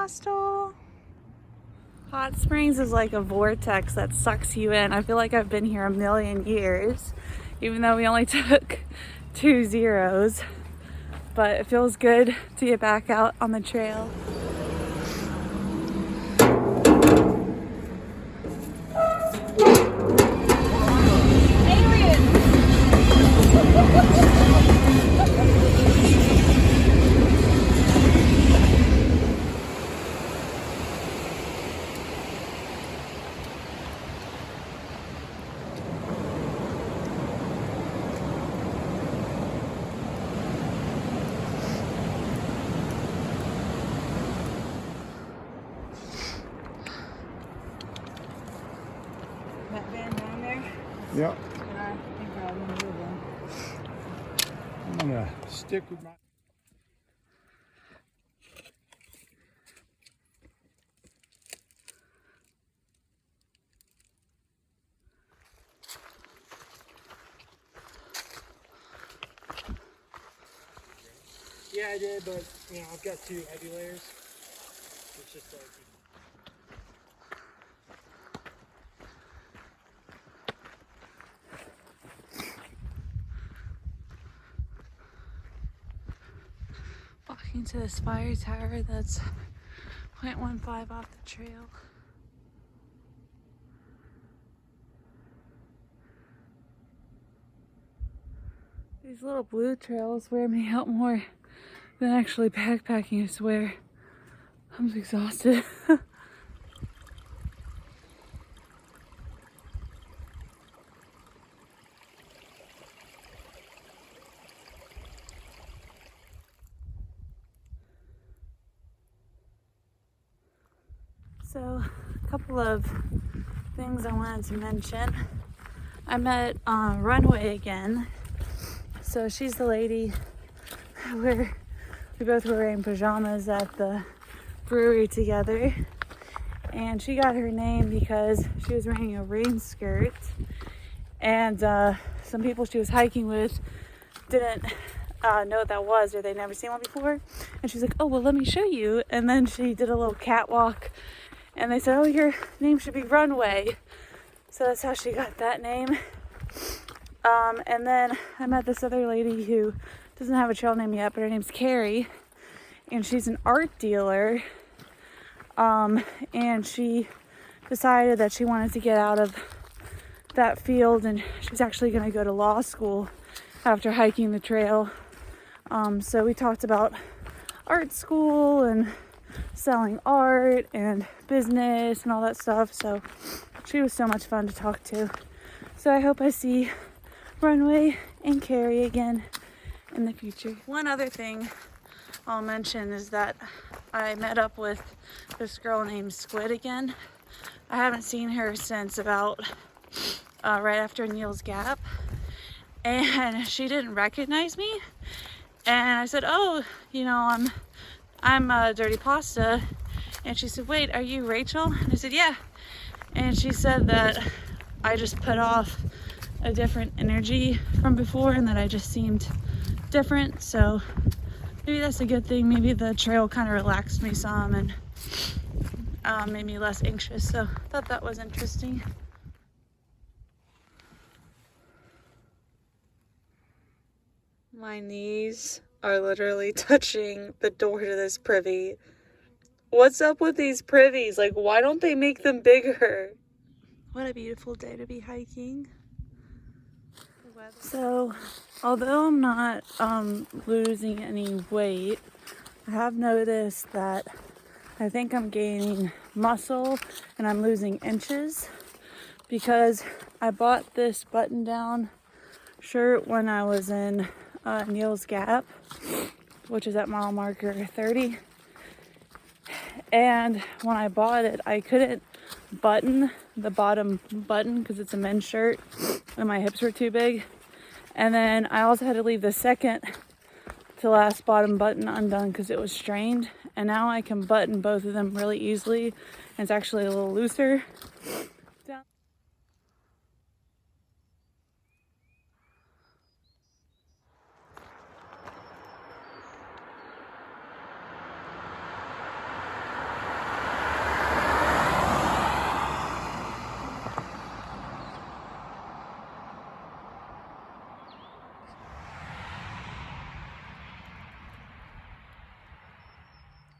Hostel. Hot Springs is like a vortex that sucks you in. I feel like I've been here a million years, even though we only took 2 zeros. But it feels good to get back out on the trail. That van down there? Yep. I think I'm gonna move them. I'm gonna stick with my. Yeah, I did, but you know, I've got 2 heavy layers. It's just like. Walking to this fire tower that's 0.15 off the trail. These little blue trails wear me out more than actually backpacking, I swear. I'm exhausted. So, a couple of things I wanted to mention. I met Runway again. So she's the lady where we both were wearing pajamas at the brewery together. And she got her name because she was wearing a rain skirt. And some people she was hiking with didn't know what that was, or they'd never seen one before. And she's like, oh, well, let me show you. And then she did a little catwalk. And they said, oh, your name should be Runway. So that's how she got that name. And then I met this other lady who doesn't have a trail name yet, but her name's Carrie. And she's an art dealer. And she decided that she wanted to get out of that field, and she's actually going to go to law school after hiking the trail. So we talked about art school and selling art and business and all that stuff. So she was so much fun to talk to. So I hope I see Runway and Carrie again in the future. One other thing I'll mention is that I met up with this girl named Squid again. I haven't seen her since about right after Neil's Gap, and she didn't recognize me. And I said, oh, you know, I'm Dirty Pasta. And she said, wait, are you Rachel? And I said, yeah. And she said that I just put off a different energy from before and that I just seemed different. So maybe that's a good thing. Maybe the trail kind of relaxed me some and made me less anxious. So I thought that was interesting. My knees are literally touching the door to this privy. What's up with these privies? Like, why don't they make them bigger? What a beautiful day to be hiking. So, although I'm not losing any weight, I have noticed that I think I'm gaining muscle and I'm losing inches because I bought this button-down shirt when I was in Neil's Gap, which is at mile marker 30. And when I bought it, I couldn't button the bottom button because it's a men's shirt and my hips were too big. And then I also had to leave the second to last bottom button undone because it was strained. And now I can button both of them really easily. And it's actually a little looser.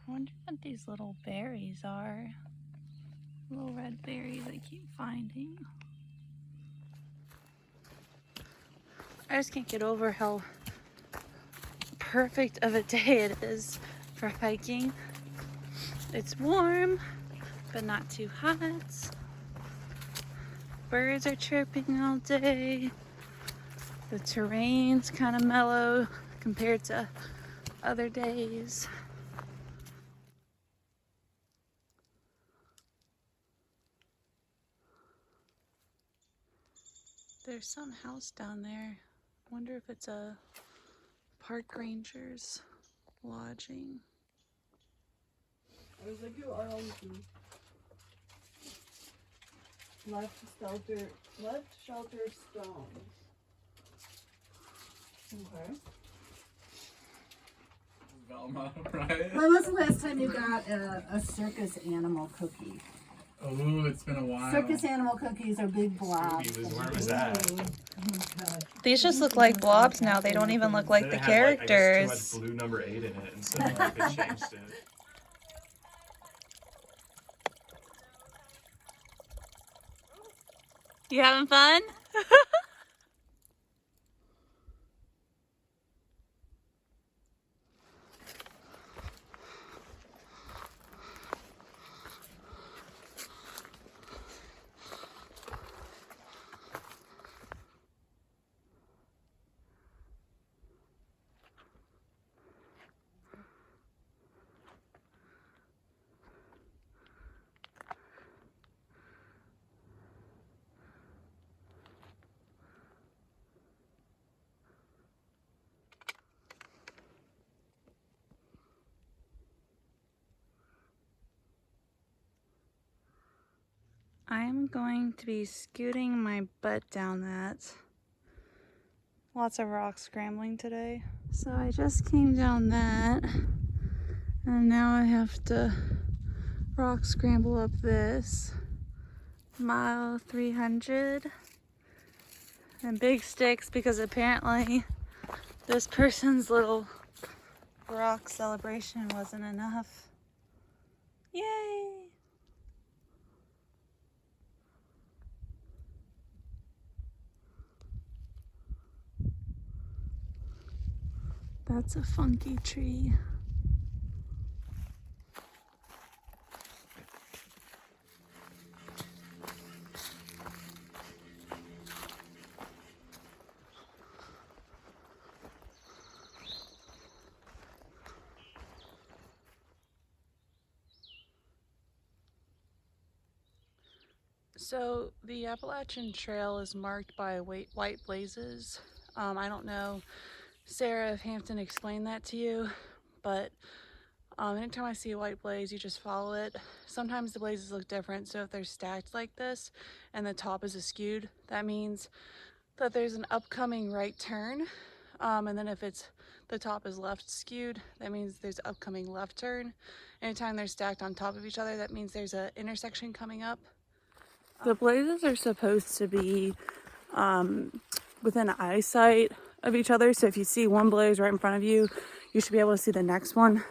I wonder what these little berries are. Little red berries I keep finding. I just can't get over how perfect of a day it is for hiking. It's warm, but not too hot. Birds are chirping all day. The terrain's kind of mellow compared to other days. There's some house down there. I wonder if it's a park ranger's lodging. I was like, you are on left shelter stone. Okay. Velma, right? When was the last time you got a circus animal cookie? Oh, it's been a while. Circus animal cookies are big blobs. Where was that? Okay. These just look like blobs now. They don't even look like the Then it had, characters. Like, I guess, too much blue number 8 in it, and so like, they changed it. You having fun? I'm going to be scooting my butt down that. Lots of rock scrambling today. So I just came down that, and now I have to rock scramble up this. Mile 300. And big sticks because apparently this person's little rock celebration wasn't enough. Yay! That's a funky tree. So the Appalachian Trail is marked by white blazes. I don't know, Sarah, if Hampton explained that to you, but anytime I see a white blaze, you just follow it. Sometimes the blazes look different, so if they're stacked like this and the top is askewed, that means that there's an upcoming right turn. And then if the top is left skewed, that means there's an upcoming left turn. Anytime they're stacked on top of each other, that means there's an intersection coming up. The blazes are supposed to be within eyesight of each other. So if you see one blaze right in front of you, you should be able to see the next one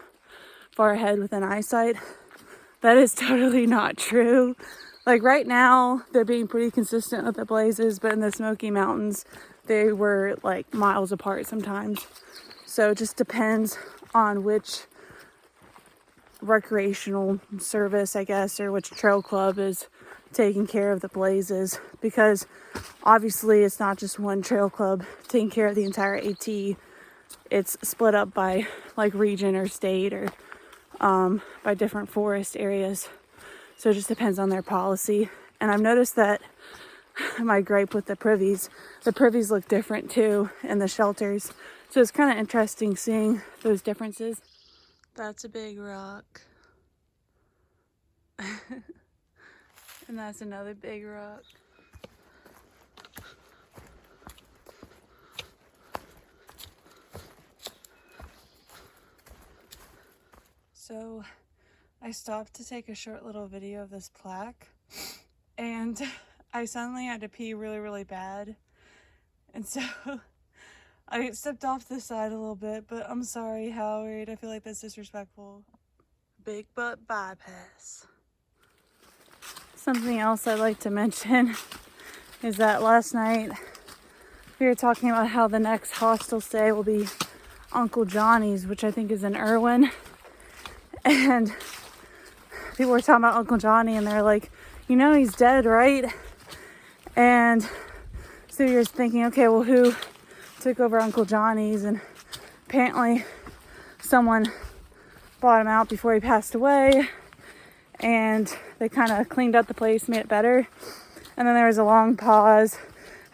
far ahead within eyesight. That is totally not true. Like right now, they're being pretty consistent with the blazes, but in the Smoky Mountains, they were like miles apart sometimes. So it just depends on which recreational service, I guess, or which trail club is taking care of the blazes, because obviously it's not just one trail club taking care of the entire AT. It's split up by like region or state or by different forest areas. So it just depends on their policy. And I've noticed that my gripe with the privies look different too in the shelters. So it's kind of interesting seeing those differences. That's a big rock. And that's another big rock. So I stopped to take a short little video of this plaque, and I suddenly had to pee really, really bad. And so I stepped off the side a little bit, but I'm sorry, Howard. I feel like that's disrespectful. big butt bypass. Something else I'd like to mention is that last night we were talking about how the next hostel stay will be Uncle Johnny's, which I think is in Irwin. And people were talking about Uncle Johnny and they're like, you know, he's dead, right? And so you're thinking, okay, well, who took over Uncle Johnny's? And apparently someone bought him out before he passed away. And they kind of cleaned up the place, made it better. And then there was a long pause.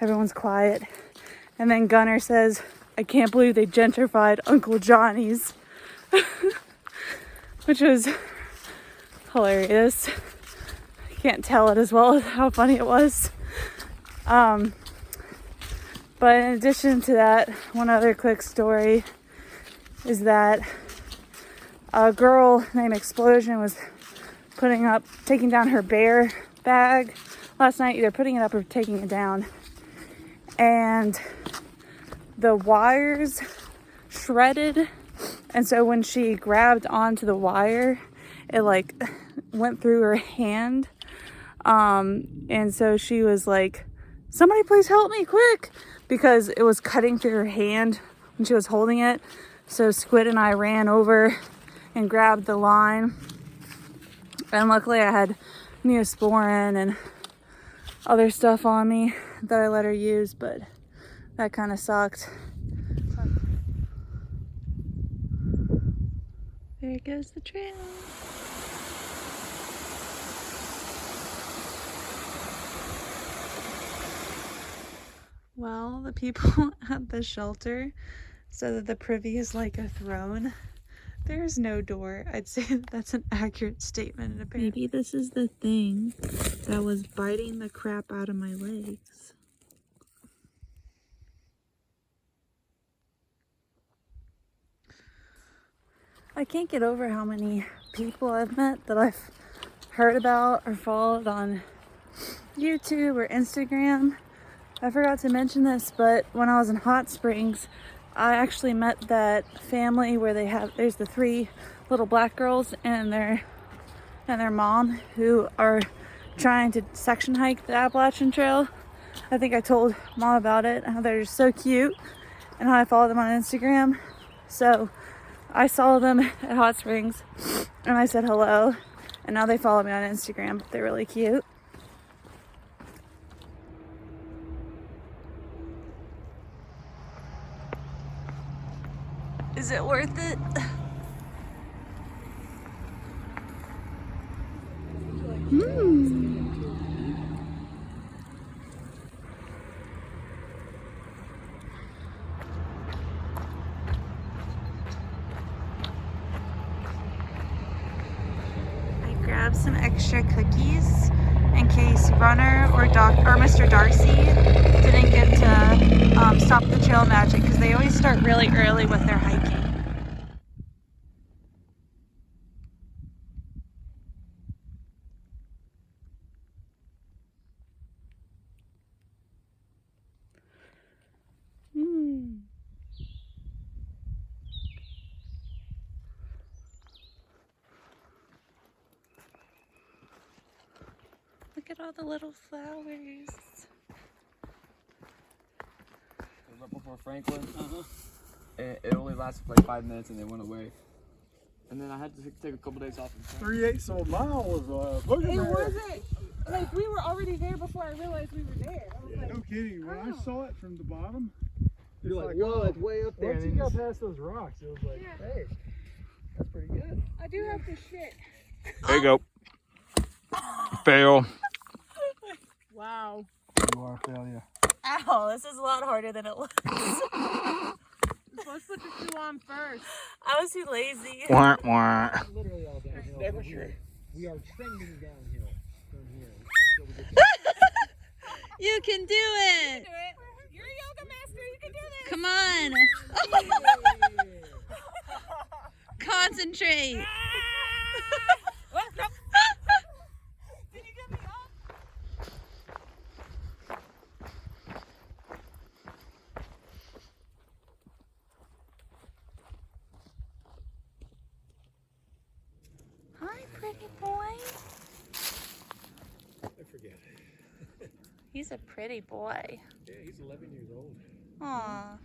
Everyone's quiet. And then Gunner says, I can't believe they gentrified Uncle Johnny's. Which was hilarious. I can't tell it as well as how funny it was. But in addition to that, one other quick story is that a girl named Explosion was taking down her bear bag last night, either putting it up or taking it down. And the wires shredded. And so when she grabbed onto the wire, it like went through her hand. And so she was like, somebody please help me quick, because it was cutting through her hand when she was holding it. So Squid and I ran over and grabbed the line. And luckily I had Neosporin and other stuff on me that I let her use, but that kind of sucked. There goes the trail. Well, the people at the shelter said that the privy is like a throne. There's no door. I'd say that's an accurate statement. And maybe this is the thing that was biting the crap out of my legs. I can't get over how many people I've met that I've heard about or followed on YouTube or Instagram. I forgot to mention this, but when I was in Hot Springs, I actually met that family where there's the 3 little black girls and their mom who are trying to section hike the Appalachian Trail. I think I told Mom about it, and how they're just so cute, and how I follow them on Instagram. So I saw them at Hot Springs and I said hello, and now they follow me on Instagram. They're really cute. Is it worth it? I grabbed some extra cookies in case Runner or Mr. Darcy didn't get to stop the trail magic, because they always start really early with their hiking. Look at all the little flowers. Right before Franklin. It only lasted for like 5 minutes and they went away. And then I had to take a couple days off. 3/8 of a mile was looking It there. wasn't like we were already there before I realized we were there. I was Yeah, like, no kidding. When I oh. saw it from the bottom, You're it's like, like, whoa, oh, it's way up there. once And you then got you past those rocks, it was like, Yeah. hey, that's pretty good. I do have to shit. There you go. Fail. Wow. You are a failure. Ow, this is a lot harder than it looks. You're supposed to put the shoe on first. I was too lazy. Wah, wah. literally all downhill. Never from sure. here. We are trending downhill from here. So we get You can do it. Do it. You're a yoga master. You can do this. Come on. Concentrate. Did you get me up? boy. I forget. He's a pretty boy. Yeah, he's 11 years old. Aw.